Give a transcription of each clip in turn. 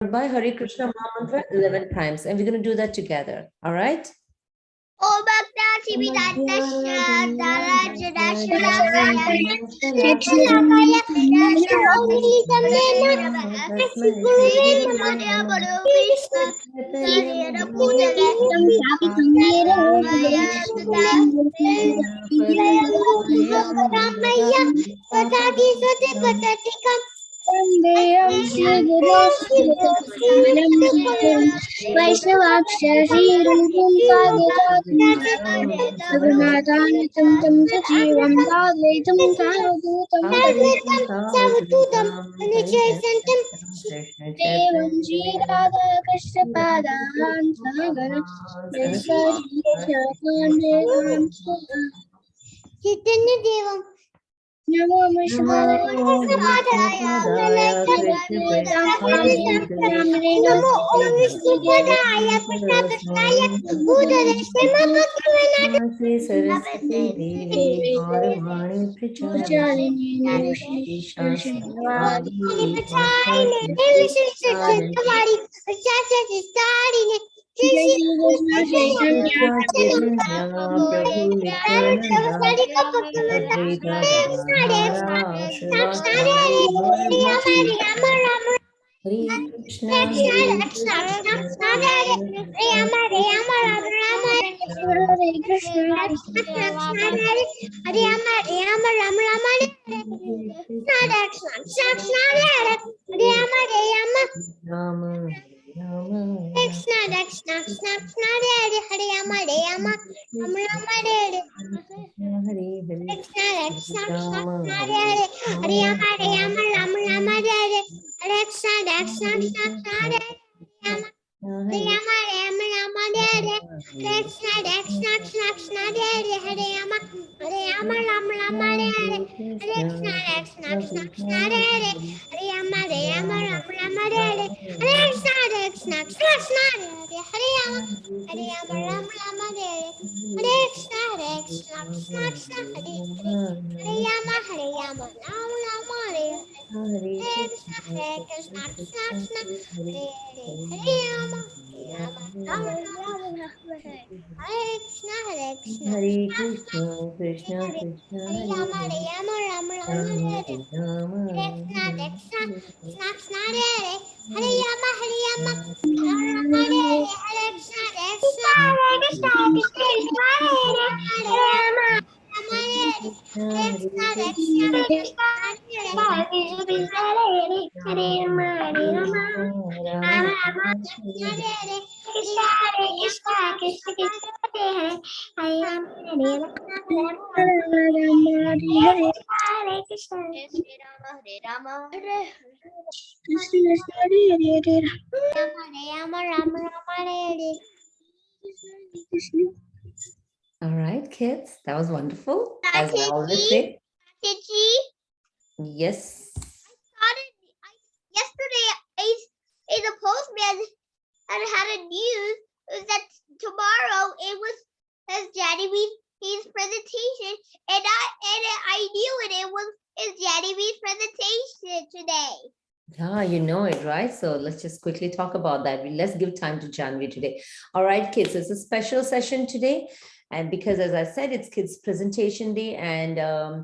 by Hare Krishna Mahamantra 11 times, and we're going to do that together. All right? Oh, Bhakta Sividanta Vaishnavaksharirupam Raghunathanitam tam sajivam Sadvaitam Savadutam Devam Shri Radha Krishna Padan Sagaram Vesajichakandevam Chaitanya Devam Namo Vishwadaya Namo Om Vishnupadaya Krishna Krishnaya Bhutale Shema Bhaktivinoda Saraswati Devi Gauravani Pracharine Hare Krishna, Hare Rama, Rama, Hare Krishna, Krishna Krishna, Hare Rama, All right, kids, that was wonderful. As I always say, yes. Yesterday, the postman had a news that tomorrow it was his presentation, and I knew it was Jahnavi's presentation today. Yeah, you know it, right? So let's just quickly talk about that. Let's give time to Jahnavi today. All right, kids, it's a special session today. And because, as I said, it's kids' presentation day, and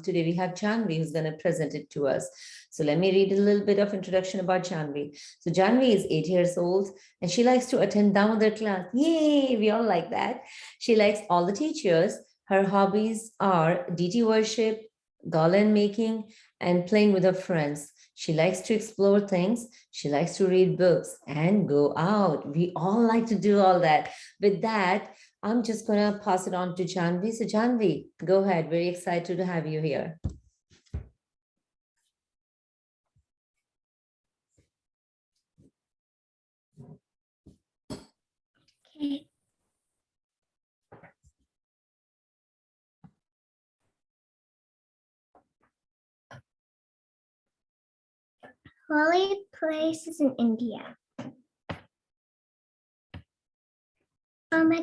today we have Jahnavi who's going to present it to us. So let me read a little bit of introduction about Jahnavi. So Jahnavi is 8 years old, and she likes to attend Damodar class. Yay, we all like that. She likes all the teachers. Her hobbies are deity worship, garland making, and playing with her friends. She likes to explore things. She likes to read books and go out. We all like to do all that. With that, I'm just going to pass it on to Jahnavi. So Jahnavi, go ahead. Very excited to have you here. Okay. Holy places in India. Tasmai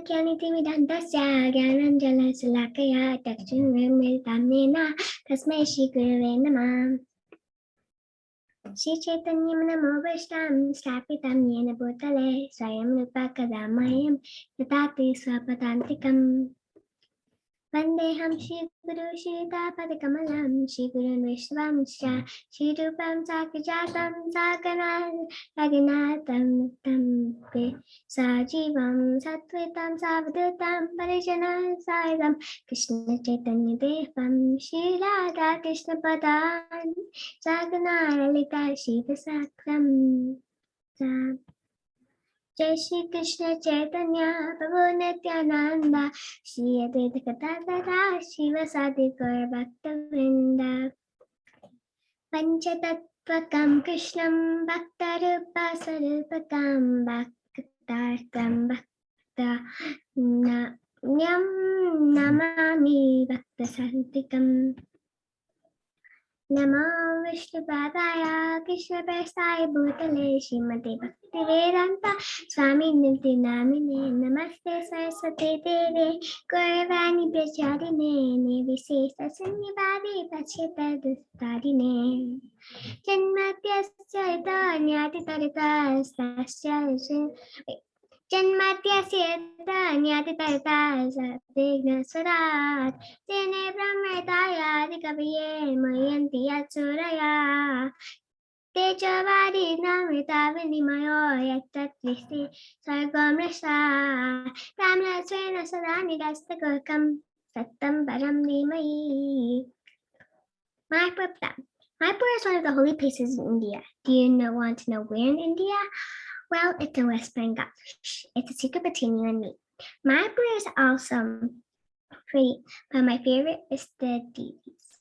Shri Gurave Namah. Shri Chaitanya Namo Vishtam Stapitam Yena Bhutale Swayam Rupa Kadamayam Tatati Swapatantikam Vandeham Shri Guru Shri Tapadikamalam Shri Guru Vishwamsha Shri Rupam Sakajatam Raghunatham Tampe Sajivam Satvitam Savadutam Parijana Saidam Krishna Chaitanya Devam Shri Radha Krishna Padan Saganara Lita Shiva Sakram Jai Shri Krishna Chaitanya Prabhu Nityananda Shri Advaita Gadadhara Shiva Sadi Gaur Bhakta Vrinda Panchatatvakam Krishnam Bhaktarupa Sarupakam Bhaktarkam Bhakta Nyam Namami Bhakta Santikam Namo Vishnu Padaya Krishna Prasthaya Bhutale Srimate Bhakti Vedanta Swami Niti Namine Namaste Saraswati Deve Gauravani Pracharine Nirvisesa Sunyavadi Pachita Dustarine Janmatyasya Danyati Taritas Tasya Janmatyasya Danyati Taritas Vigna Swarat Tene Brahmritaya Dikaviye Mayanti Atsuraya Tejavari Namrita Vinimayo Yatat Visti Sargam Rasa Ramla Svena Sadani Dastakam Satam Param Nimai Mayapur. Mayapur is one of the holy places in India. Do you want to know where in India? Well, it's in West Bengal. It's a secret between you and me. Mayapur is also pretty, but my favorite is the deities.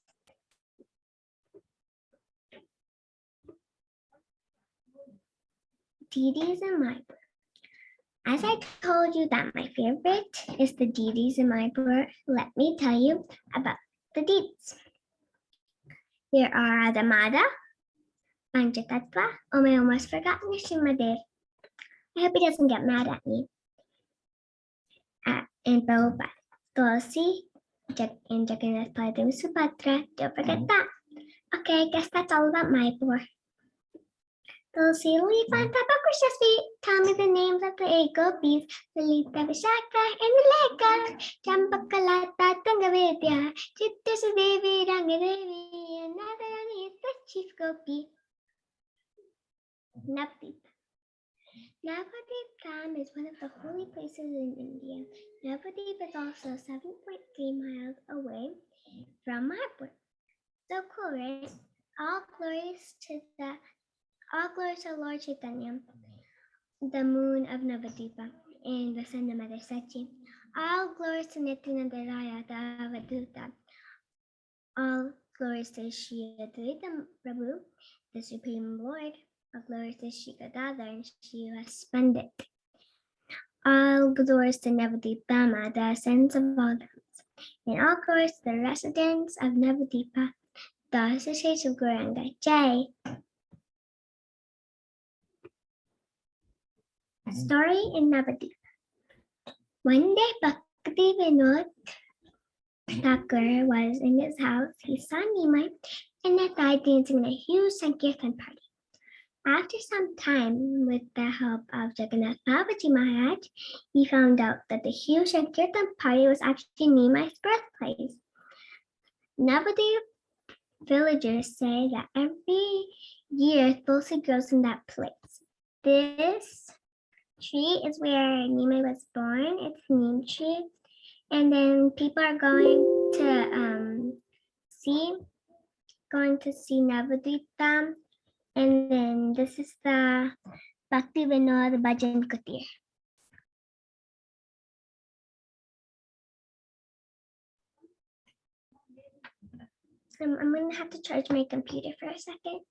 Deities in Mayapur. As I told you that my favorite is the deities in Mayapur, let me tell you about the deities. There are the Mada, Panchatattva. Oh, I almost forgot Nishimadev. I hope he doesn't get mad at me. And Prabhupada, Tulsi, and Jagannath Baladev Subhadra. Don't forget that. Okay, I guess that's all about Mayapur. Tulsi, Lifanta, Bakushasvi. Tell me the names of the 8 gopis. Lalita, Vishaka, and Vileka. Champakalata, Tungavedya. Chittasadevi, Rangadevi, and Nadarani is the chief gopi. Navdeep. Navadip Dham is one of the holy places in India. Navadip is also 7.3 miles away from Mayapur. So cool, right? All glories to Lord Chaitanya, the moon of Navadipa, and the sun of Mother Sachi. All glories to Nityananda Raya, the Avaduta. All glories to Shri Advaita Prabhu, the Supreme Lord. All glories to Shri Gadadhar and Shri Pandit. All glories to Navadipama, the essence of all dhammas. And all glories to the residents of Navadipa, the associates of Gauranga. Jai. A story in Navadip. One day, Bhakti Vinod Thakur was in his house. He saw Nimai and Natai dancing in a huge Sankirtan party. After some time, with the help of Jagannath Babaji Maharaj, he found out that the huge Sankirtan party was actually Nimai's birthplace. Navadip villagers say that every year Tulsi grows in that place. This tree is where Nimai was born. It's Neem tree. And then people are going to see Navadip Dham. And then this is the Bhakti Vinod Bhajan Kutir. I'm going to have to charge my computer for a second.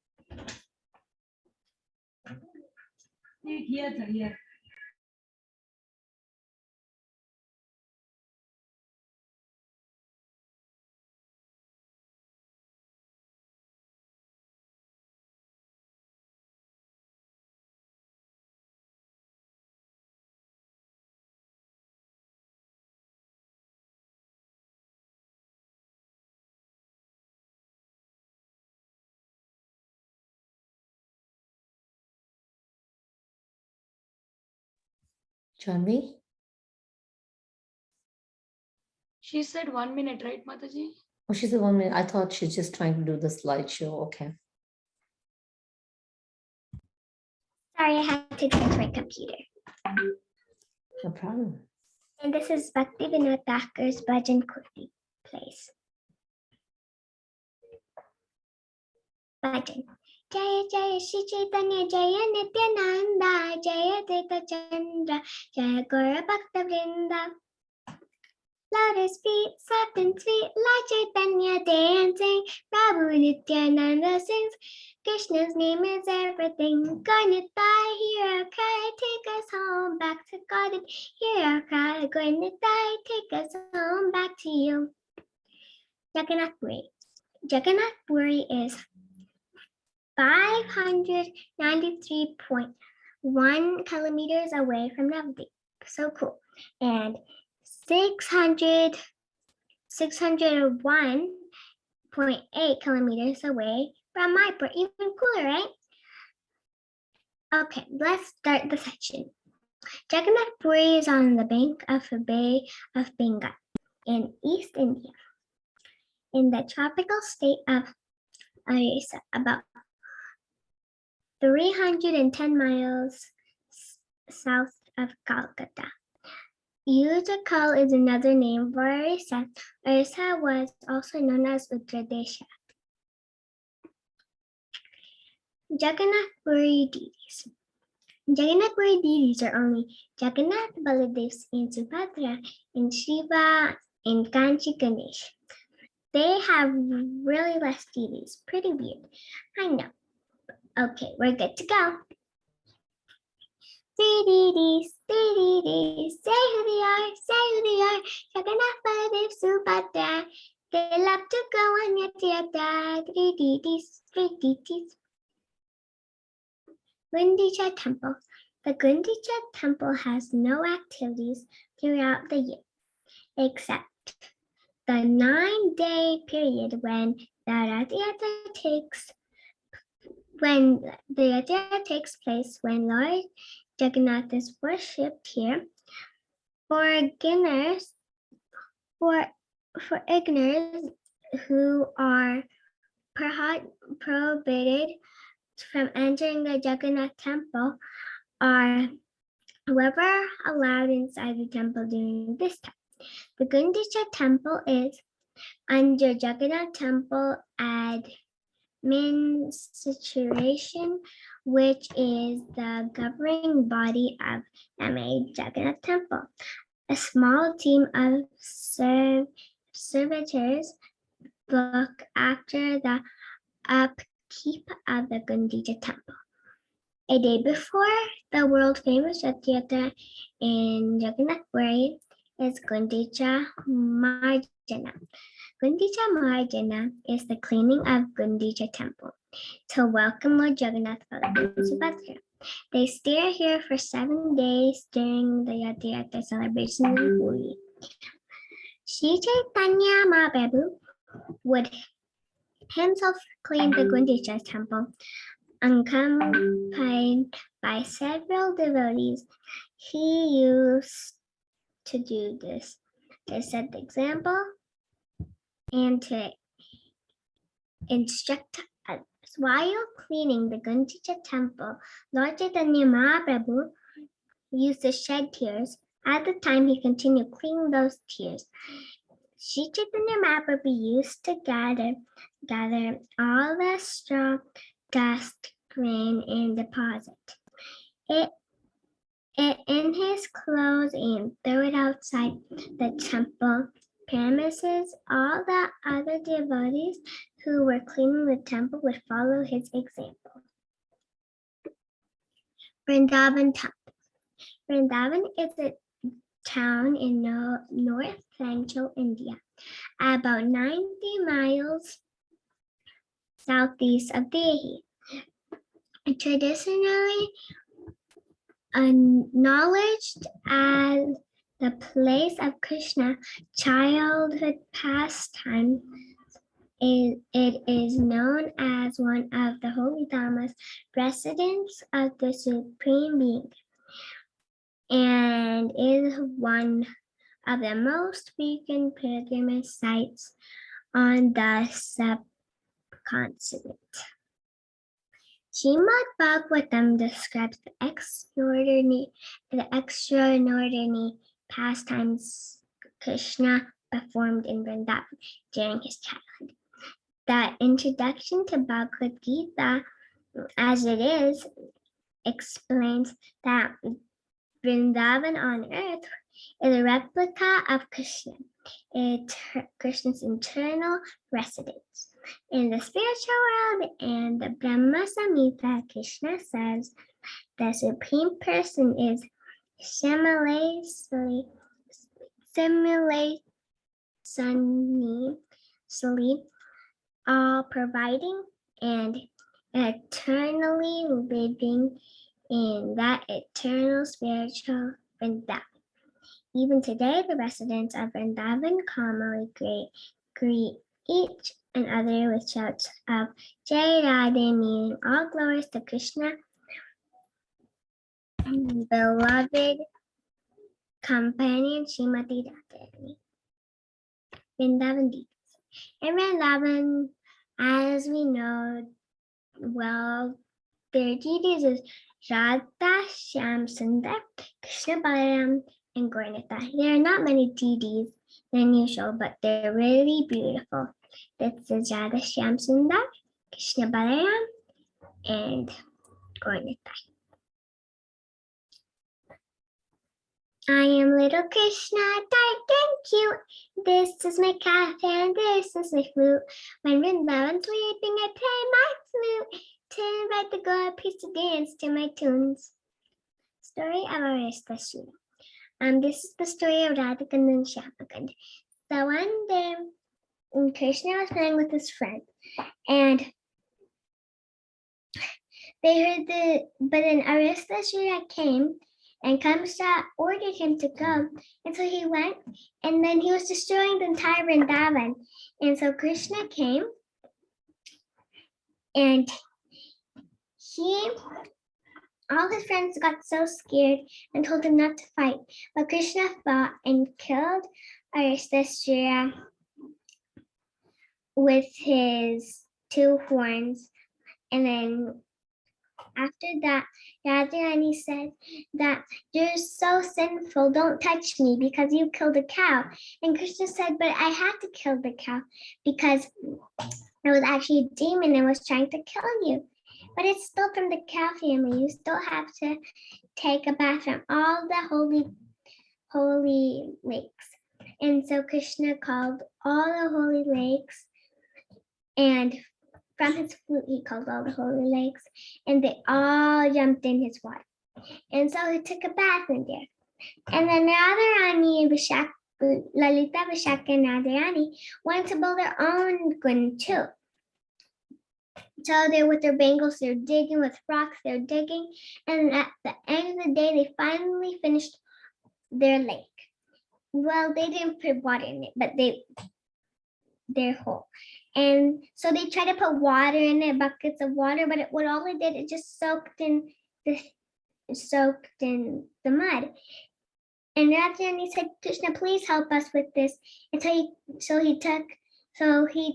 Jahnavi? She said 1 minute, right, Mataji? Oh, she said 1 minute. I thought she's just trying to do the slideshow. Okay. Sorry, I had to touch my computer. No problem. And this is Bhakti Vinod Thakur's Bhajan Kurti place. Bhajan. Jaya Jaya Shri Chaitanya Jaya Nityananda Jaya Deta Chandra Jaya Gora Bhakta Vrinda. Lotus feet, soft and sweet, like Chaitanya dancing. Prabhu Nityananda sings. Krishna's name is everything. Garnitai, hear our cry, take us home back to God. And hear our cry, Garnitai, take us home back to you. Jagannath Puri. Jagannath Puri is 593.1 kilometers away from Navadvip. So cool. And 601.8 kilometers away from Mayapur. Even cooler, right? Okay, let's start the section. Jagannath Puri is on the bank of the Bay of Bengal in East India, in the tropical state of Orissa, about 310 miles south of Calcutta. Uttarakhand is another name for Orissa. Orissa was also known as Uttar Desha. Jagannath Puri deities. Jagannath Puri deities are only Jagannath, Baladev, and Subhadra, and Shiva, and Kanchi Ganesh. They have really less deities. Pretty weird. I know. Okay, we're good to go. Three deities, say who they are, Jagannath, Baladev, Subhadra. They love to go on yata yata. Three deities. Gundicha Temple. The Gundicha Temple has no activities throughout the year, except the 9-day period when the Rath-yatra takes place, when Lord Jagannath is worshipped here. For ignorants who are prohibited from entering the Jagannath temple are whoever allowed inside the temple during this time. The Gundicha temple is under Jagannath temple administration, which is the governing body of MA Jagannath temple. A small team of servitors look after the upkeep of the Gundicha temple. A day before the world-famous Rath-yatra in Jagannath Puri is Gundicha Marjana. Gundicha Marjana is the cleaning of Gundicha temple to welcome Lord Jagannath, Baladev, and Subhadra. They stay here for 7 days during the Rath-yatra celebration in Puri. Sri Chaitanya Mahaprabhu would himself clean the Gundicha temple, accompanied by several devotees. He used to do this to set the example and to instruct others. While cleaning the Gundicha temple, Lord Chaitanya Mahaprabhu used to shed tears. At the time, he continued cleaning those tears. Sri Chaitanya Mahaprabhu used to gather all the straw, dust, grain, and deposit it in his clothes and throw it outside the temple premises. All the other devotees who were cleaning the temple would follow his example. Vrindavan Temple. Vrindavan is a town in North Central India, about 90 miles southeast of Delhi. Traditionally acknowledged as the place of Krishna childhood pastime, it is known as one of the holy Dhammas, residence of the Supreme Being. and is one of the most frequent pilgrimage sites on the subcontinent. Srimad Bhagavatam describes the extraordinary pastimes Krishna performed in Vrindavan during his childhood. The introduction to Bhagavad Gita, as it is, explains that Vrindavan on earth is a replica of Krishna, Krishna's internal residence. In the spiritual world and the Brahma Samhita, Krishna says the Supreme Person is similarly all providing and eternally living in that eternal spiritual Vrindavan. Even today, the residents of Vrindavan calmly greet each another with shouts of Jai Radhe, meaning all glories to Krishna, beloved companion Srimati Radharani. Vrindavan deities. In Vrindavan, as we know well, their deities is Radha, Shyam Sundar, Krishna Balaram, and Gauranga. There are not many deities than usual, but they're really beautiful. This is Radha, Shyam Sundar, Krishna Balaram, and Gauranga. I am little Krishna, dark and cute. This is my calf and this is my flute. When Vrindavan's weeping, I play my flute to invite the gopis to dance to my tunes. Story of Aristasura. This is the story of Radhikund and Shyamakund. So one day, Krishna was playing with his friend, and they heard but then Aristasura came, and Kamsa ordered him to go. And so he went, and then he was destroying the entire Vrindavan. And so Krishna came, and all his friends got so scared and told him not to fight. But Krishna fought and killed Aristasura with his 2 horns. And then after that, Radharani said that you're so sinful, don't touch me because you killed a cow. And Krishna said, but I had to kill the cow because it was actually a demon and was trying to kill you. But it's still from the cow family. You still have to take a bath from all the holy lakes. And so Krishna called all the holy lakes, and from his flute, he called all the holy lakes, and they all jumped in his water. And so he took a bath in there. And then Radharani and Lalita, Vishaka, and Radharani wanted to build their own gun too. So they're with their bangles, they're digging with rocks, they're digging. And at the end of the day, they finally finished their lake. Well, they didn't put water in it, but their hole. And so they tried to put water in it, buckets of water, but all it did, it just soaked in the mud. And Radharani said, Krishna, please help us with this. And so he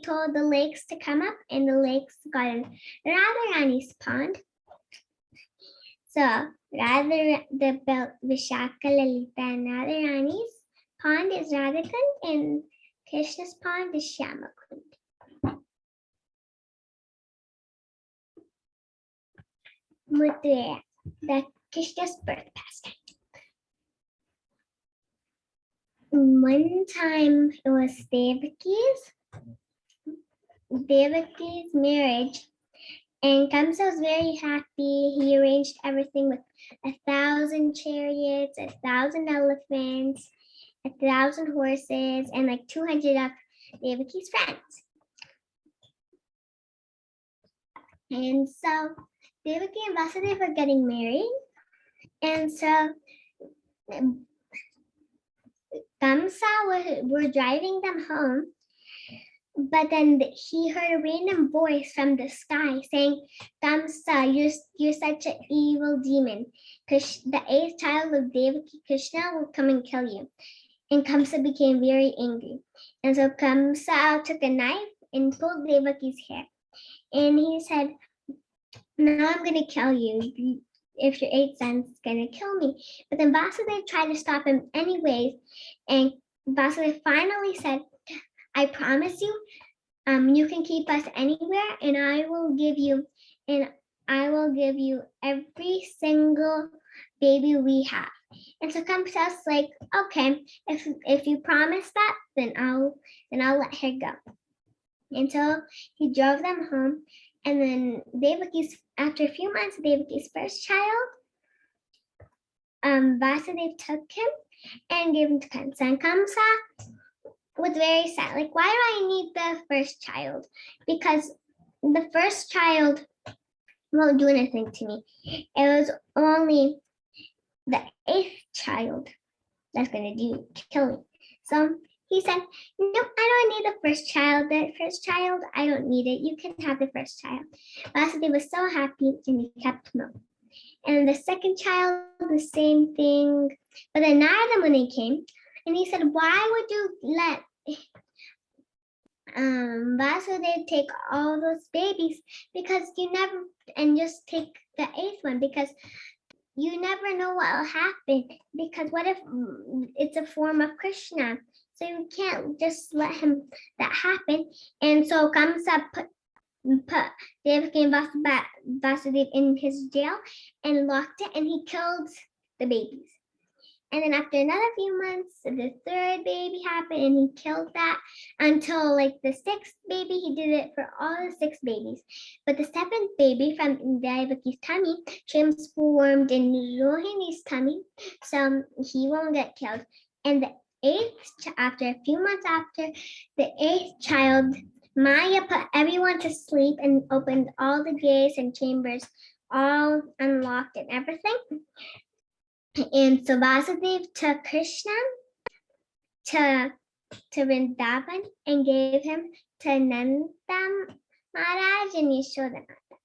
told the lakes to come up, and the lakes got in Radharani's pond. So the Vishaka, Lalita, and Radharani's pond is Radhikund, and Krishna's pond is Shyamakund. Mathura, the Krishna's birth pastime. One time it was Devaki's marriage, and Kamsa was very happy. He arranged everything with 1,000 chariots, 1,000 elephants, 1,000 horses, and like 200 of Devaki's friends. And so Devaki and Vasudeva were getting married, and so Kamsa were driving them home But then he heard a random voice from the sky saying, Kamsa, you're such an evil demon. The eighth child of Devaki Krishna will come and kill you. And Kamsa became very angry. And so Kamsa took a knife and pulled Devaki's hair. And he said, now I'm going to kill you if your eighth son's going to kill me. But then Vasudeva tried to stop him anyways. And Vasudeva finally said, I promise you, you can keep us anywhere, and I will give you every single baby we have. And so Kamsa's like, okay, if you promise that, then I'll let her go. And so he drove them home, and then after a few months, Devaki's first child, Vasudeva took him and gave him to Kamsa. And Kamsa was very sad. Like, why do I need the first child? Because the first child won't do anything to me. It was only the eighth child that's going to kill me. So he said, nope, I don't need the first child. The first child, I don't need it. You can have the first child. Vasudeva was so happy, and he kept him up. And the second child, the same thing. But then Narada Muni came, and he said, why would you let Vasudeva take all those babies? Because just take the eighth one, because you never know what will happen. Because what if it's a form of Krishna? So you can't just let that happen. And so Kamsa put Devaki and Vasudeva in his jail and locked it, and he killed the babies. And then after another few months, the third baby happened, and he killed that until like the sixth baby. He did it for all the six babies. But the seventh baby from Devaki's tummy transformed in Rohini's tummy, so he won't get killed. And the after a few months after the eighth child, Maya put everyone to sleep and opened all the gates and chambers, all unlocked and everything. And so Vasudeva took Krishna to Vrindavan and gave him to Nanda Maharaj and Yashoda Mata.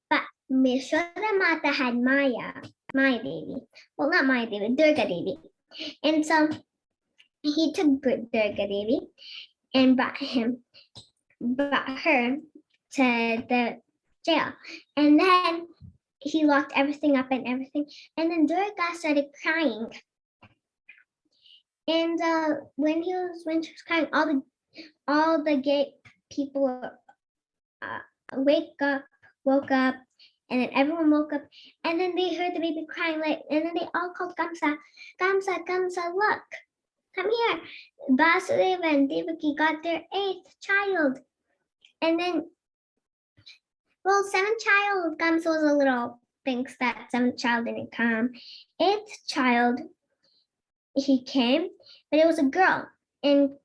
But Yashoda Mata had Maya Devi. Well, not Maya Devi, Durga Devi. And so he took Durga Devi and brought her to the jail. And then he locked everything up and everything. And then Durga started crying. And when she was crying, all the gate people woke up, and then everyone woke up, and then they heard the baby crying, and then they all called Kamsa, look, come here. Vasudeva and Devaki got their eighth child. And then, well, seventh child, Kamsa was a little thinks that seventh child didn't come. Eighth child, he came, but it was a girl. And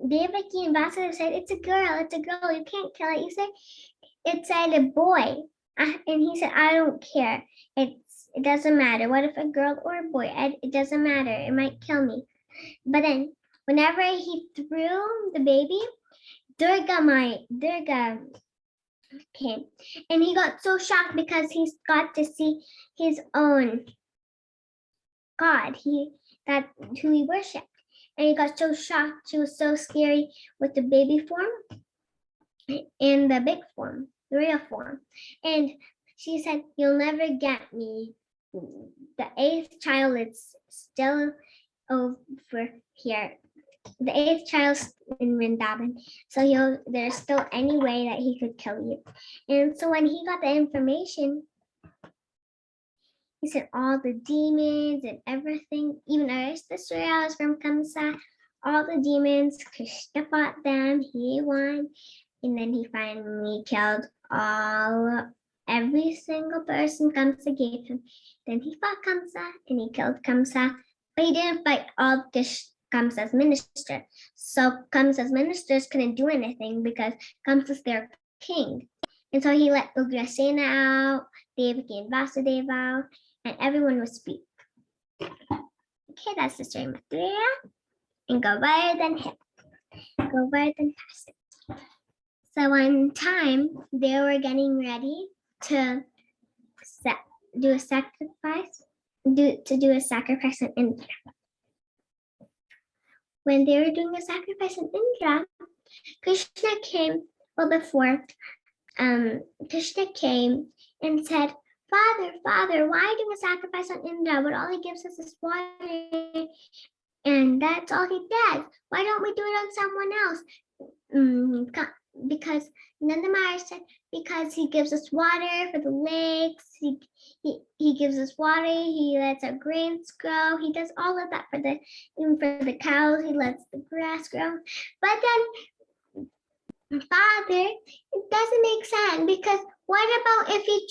Devaki and Vasudeva said, it's a girl, you can't kill it. It said a boy. And he said, I don't care. It doesn't matter. What if a girl or a boy? It doesn't matter. It might kill me. But then whenever he threw the baby, Durga came, and he got so shocked because he's got to see his own God, that's who he worshipped. And he got so shocked. She was so scary with the baby form and the big form, the real form. And she said, you'll never get me. The eighth child is still over here. The eighth child's in Vrindavan. So there's still any way that he could kill you. And so when he got the information, he said all the demons and everything, even Aristasuras from Kamsa, all the demons, Krishna fought them, he won. And then he finally killed every single person Kamsa gave him. Then he fought Kamsa and he killed Kamsa, but he didn't fight all Kamsa's ministers. So Kamsa's ministers couldn't do anything because Kamsa's their king. And so he let Ugrasena out, Devaki and Vasudeva out, and everyone was free. Okay, that's the story of Mathura. And go Vardhan him. Go Vardhan past it. So one time they were getting ready to do a sacrifice, do a sacrifice in Indra. When they were doing a sacrifice in Indra, Krishna came, well before, Krishna came and said, Father, why do a sacrifice on Indra? But all he gives us is water, and that's all he does. Why don't we do it on someone else? Because Nanda Maharaj said, because he gives us water for the lakes, he gives us water, he lets our grains grow, he does all of that for the cows, he lets the grass grow. But then, Father, it doesn't make sense, because what about if he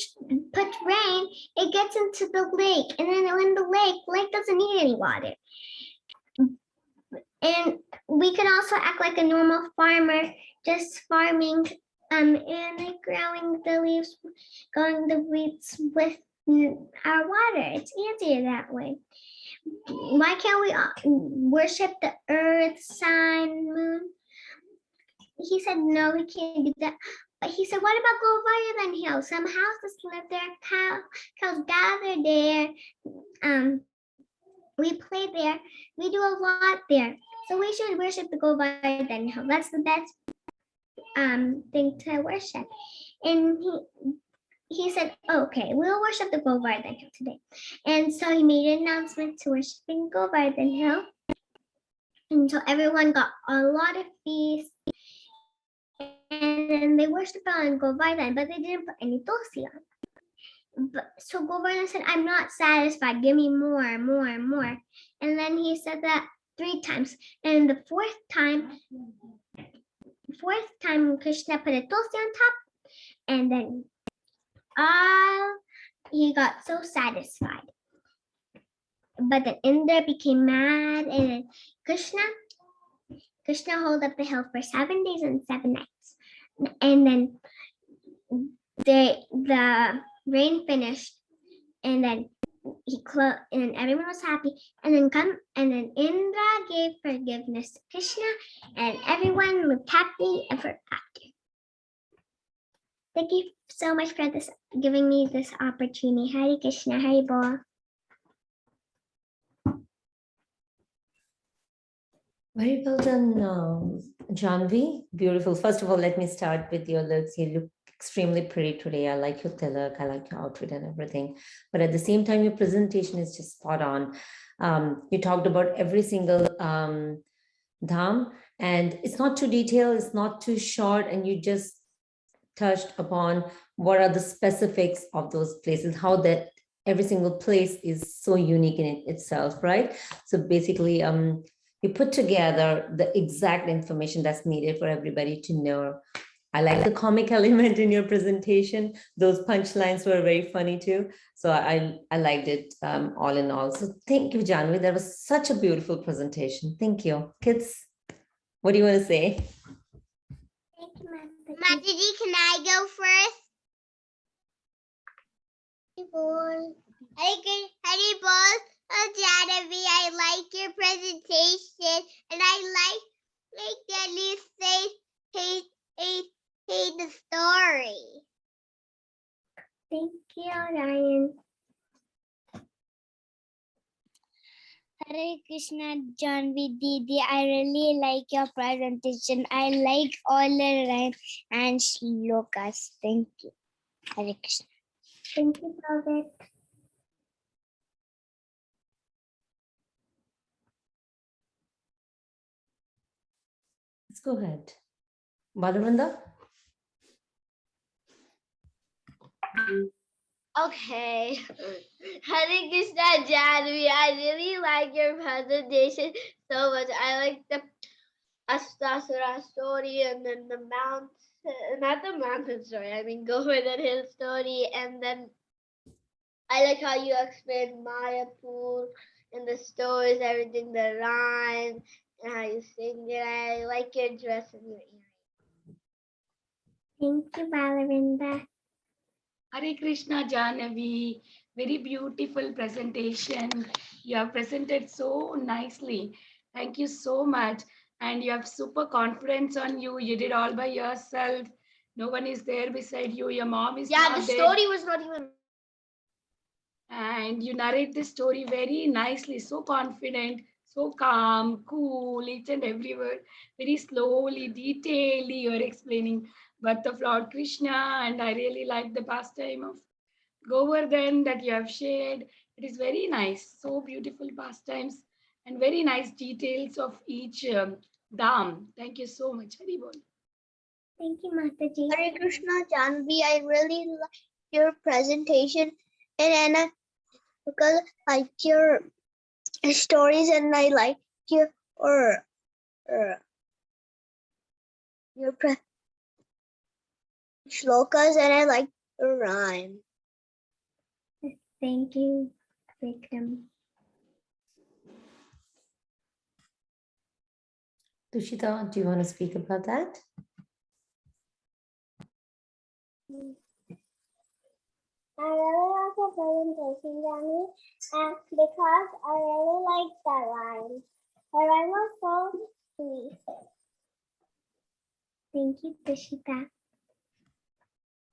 puts rain, it gets into the lake, and then when the lake doesn't need any water. And we can also act like a normal farmer, just farming and like growing the leaves, growing the weeds with our water. It's easier that way. Why can't we worship the earth, sun, moon? He said, no, we can't do that. But he said, what about Govardhan Hill? Some houses live there, cows gather there. We play there. We do a lot there. So we should worship the Govardhan Hill. That's the best thing to worship. And he said, okay, we'll worship the Govardhan Hill today. And so he made an announcement to worshiping Govardhan Hill. And so everyone got a lot of feasts. And then they worshiped on Govardhan, but they didn't put any tulsi on. So Govardhan said, I'm not satisfied. Give me more. And then he said that 3 times. And the fourth time, Krishna put a tulsi on top. And then he got so satisfied. But then Indra became mad. And then Krishna held up the hill for 7 days and 7 nights. And then the rain finished, and then and then everyone was happy. And then Indra gave forgiveness to Krishna, and everyone lived happy ever after. Thank you so much for giving me this opportunity. Hare Krishna, Hare Bol. Very well done, Jahnavi. Beautiful. First of all, let me start with your looks. You look extremely pretty today. I like your tilak, I like your outfit and everything. But at the same time, your presentation is just spot on. You talked about every single dham, and it's not too detailed, it's not too short, and you just touched upon what are the specifics of those places, how that every single place is so unique in itself, right? So basically, you put together the exact information that's needed for everybody to know. I like the comic element in your presentation. Those punchlines were very funny too. So I liked it all in all. So thank you, Jahnavi. That was such a beautiful presentation. Thank you. Kids, what do you want to say? Thank you, Mataji, can I go first? Hari Bol, Jahnavi, I like your presentation, and I like that you say the story. Thank you, Ryan. Hare Krishna, Jahnavi Didi. I really like your presentation. I like all the rhymes and shlokas. Thank you. Hare Krishna. Thank you, Velvet. Let's go ahead. Balavrinda? Okay. Hare Krishna, Jahnavi. I really like your presentation so much. I like the Astasura story, and then the mountain, not the mountain story, I mean Govardhan Hill story, and then I like how you explained Mayapur and the stories, everything, the rhyme, and how you sing it. I like your dress and your earrings. Thank you, Balavinda. Hare Krishna, Jahnavi. Very beautiful presentation. You have presented so nicely. Thank you so much. and you have super confidence on you. You did all by yourself. No one is there beside you. Your mom is Yeah, not the there. story was not even. And you narrate the story very nicely, so confident, so calm, cool, each and every word, very slowly, detailedly you're explaining birth of Lord Krishna. And I really like the pastime of Govardhan that you have shared. It is very nice, so beautiful pastimes and very nice details of each dham. Thank you so much, Haribol. Thank you, Mataji. Hare Krishna, Jahnavi, I really like your presentation, and Anna, because I like your stories and I like your your shlokas and I like your rhyme. Thank you, Vikram. Tushita, do you want to speak about that? I really like your presentation, Johnny, and because I really like the rhyme. The rhyme was so sweet. Thank you, Tushita.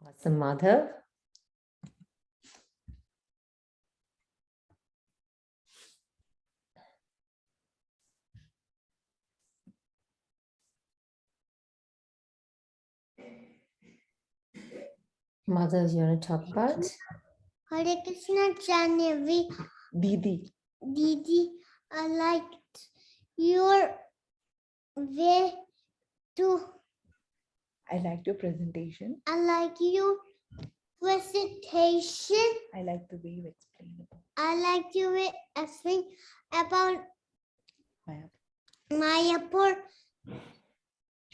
Awesome, Madhav. Madhav, you want to talk about? Hare Krishna, Jahnavi, Didi. Didi, I liked your way to. I liked your presentation. I like your presentation. I like the way you explain about I like your way explain about Mayapur, Mayapur,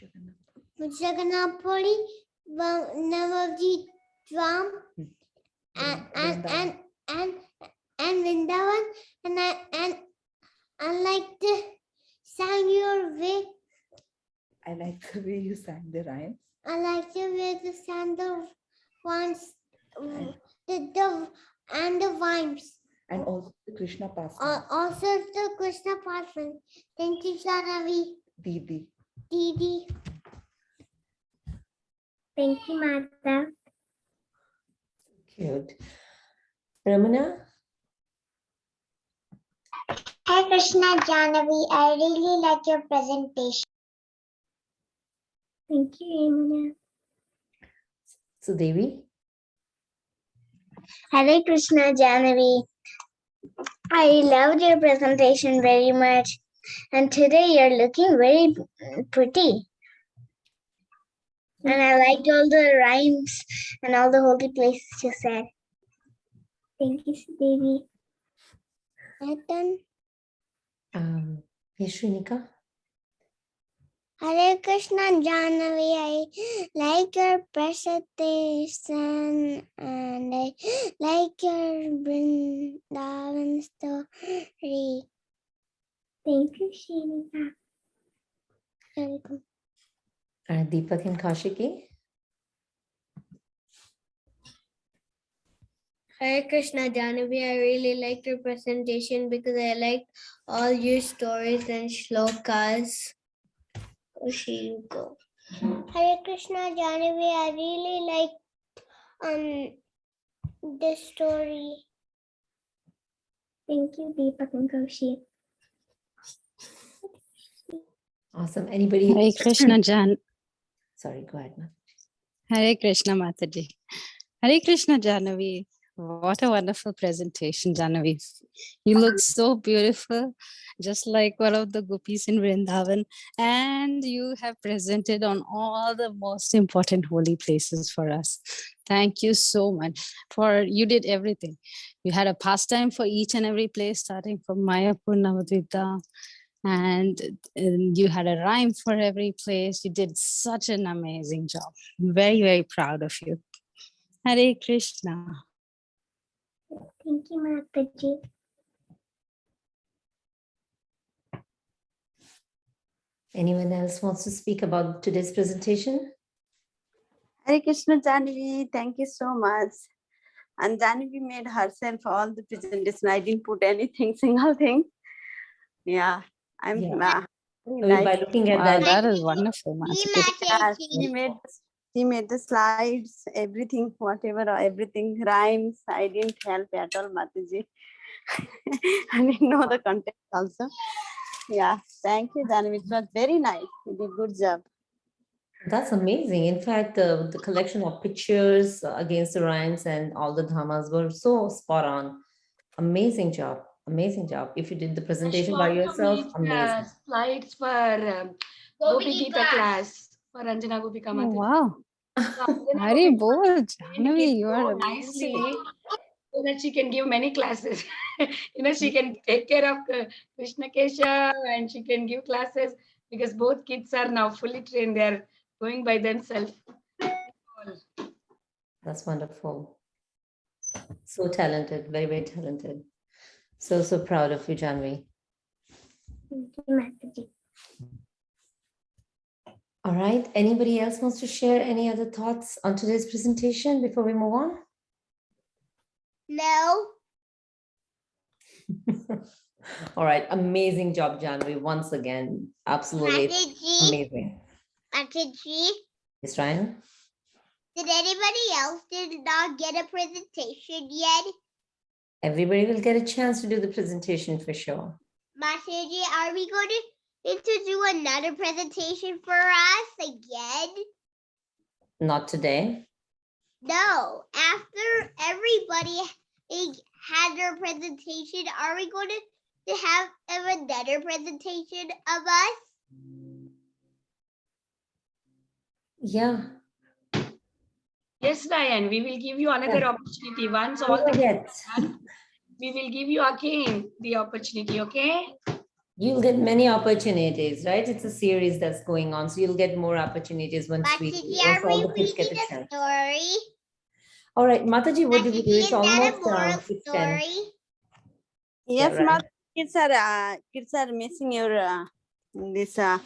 Jagannath, Jagannathpuri, Navadvip Dham, Vrindavan. and Vrindavan, and I like the sang your way. I like the way you sang the rhymes. I like the way the sang the ones, And- the rhymes. And also the Krishna pastime. Also the Krishna pastime. Thank you, Jahnavi. Didi. Didi. Thank you, Mata. Cute. Ramana? Hi, Krishna, Jahnavi. I really like your presentation. Thank you, Yamuna. Sudevi? Hare Krishna, Jahnavi. I loved your presentation very much. And today you're looking very pretty. And I liked all the rhymes and all the holy places you said. Thank you, Sudevi. Yashrinika? Hare Krishna, Jahnavi. I like your presentation and I like your Vrindavan story. Thank you, Shinika. Welcome. Deepak and Kaushiki? Hare Krishna, Jahnavi, I really liked your presentation because I liked all your stories and shlokas. Oh, here you go. Hare Krishna, Jahnavi. I really like this story. Thank you, Deepak and Kaushik. Awesome. Anybody? Hare Krishna, Jan. Sorry, go ahead, ma'am. Hare Krishna, Mataji. Hare Krishna, Jahnavi. What a wonderful presentation, Jahnavi. You look so beautiful, just like one of the gopis in Vrindavan. And you have presented on all the most important holy places for us. Thank you so much for you did everything. You had a pastime for each and every place, starting from Mayapur, Navadvip Dham, and you had a rhyme for every place. You did such an amazing job. Very, very proud of you. Hare Krishna. Thank you, Mataji. Anyone else wants to speak about today's presentation? Hare Krishna, Jahnavi, thank you so much. And Jahnavi made herself all the presentation. I didn't put anything, single thing. Yeah, I'm By looking at Wow, that, that is wonderful, Me, Mataji. Yeah, Mataji. she made the slides, everything, whatever, everything, rhymes. I didn't help at all, Mataji. I didn't know the context also. Yeah, thank you, Jahnavi. It was very nice. You did good job. that's amazing. In fact, the collection of pictures against the rhymes and all the dhamas were so spot on. Amazing job. Amazing job. If you did the She presentation by also yourself, made amazing. slides for Gopi Gita class for Anjana Gopika Oh, Mataji. wow. So Anjana Hari Gopika bol, trained Jahnavi, kids you so are nicely amazing. so that she can give many classes. She can take care of Krishna Kesha and she can give classes because both kids are now fully trained. They are going by themselves. That's wonderful. So talented, very, very talented. So, so proud of you, Janvi. Thank you, Mataji. All right. Anybody else wants to share any other thoughts on today's presentation before we move on? No. All right. Amazing job, Janvi. Once again, absolutely Mataji. amazing. Mataji. Yes, Ryan? Did anybody else did not get a presentation yet? Everybody will get a chance to do the presentation for sure. Mataji, are we going to do another presentation for us again? Not today. No. After everybody had their presentation, are we going to have another presentation of us? Yeah. Yes, Ryan, we will give you another opportunity. Once all the Yes. done, we will give you again the opportunity, okay? You'll get many opportunities, right? It's a series that's going on. So you'll get more opportunities once Mataji, once are all we the kids get reading a a chance. story? All right, Mataji, what did we do? Mataji, It's is that a almost moral 6:10. story? Yes, right. ma'am. Kids are missing your this Story?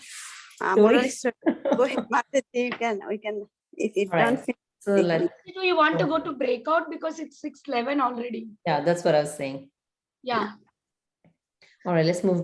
moral story. Go ahead, Mataji. We can if it All don't right. fit. So they let's, can- Do you want to go to breakout because it's 6:11 already? yeah, that's what I was saying. Yeah. All right, let's move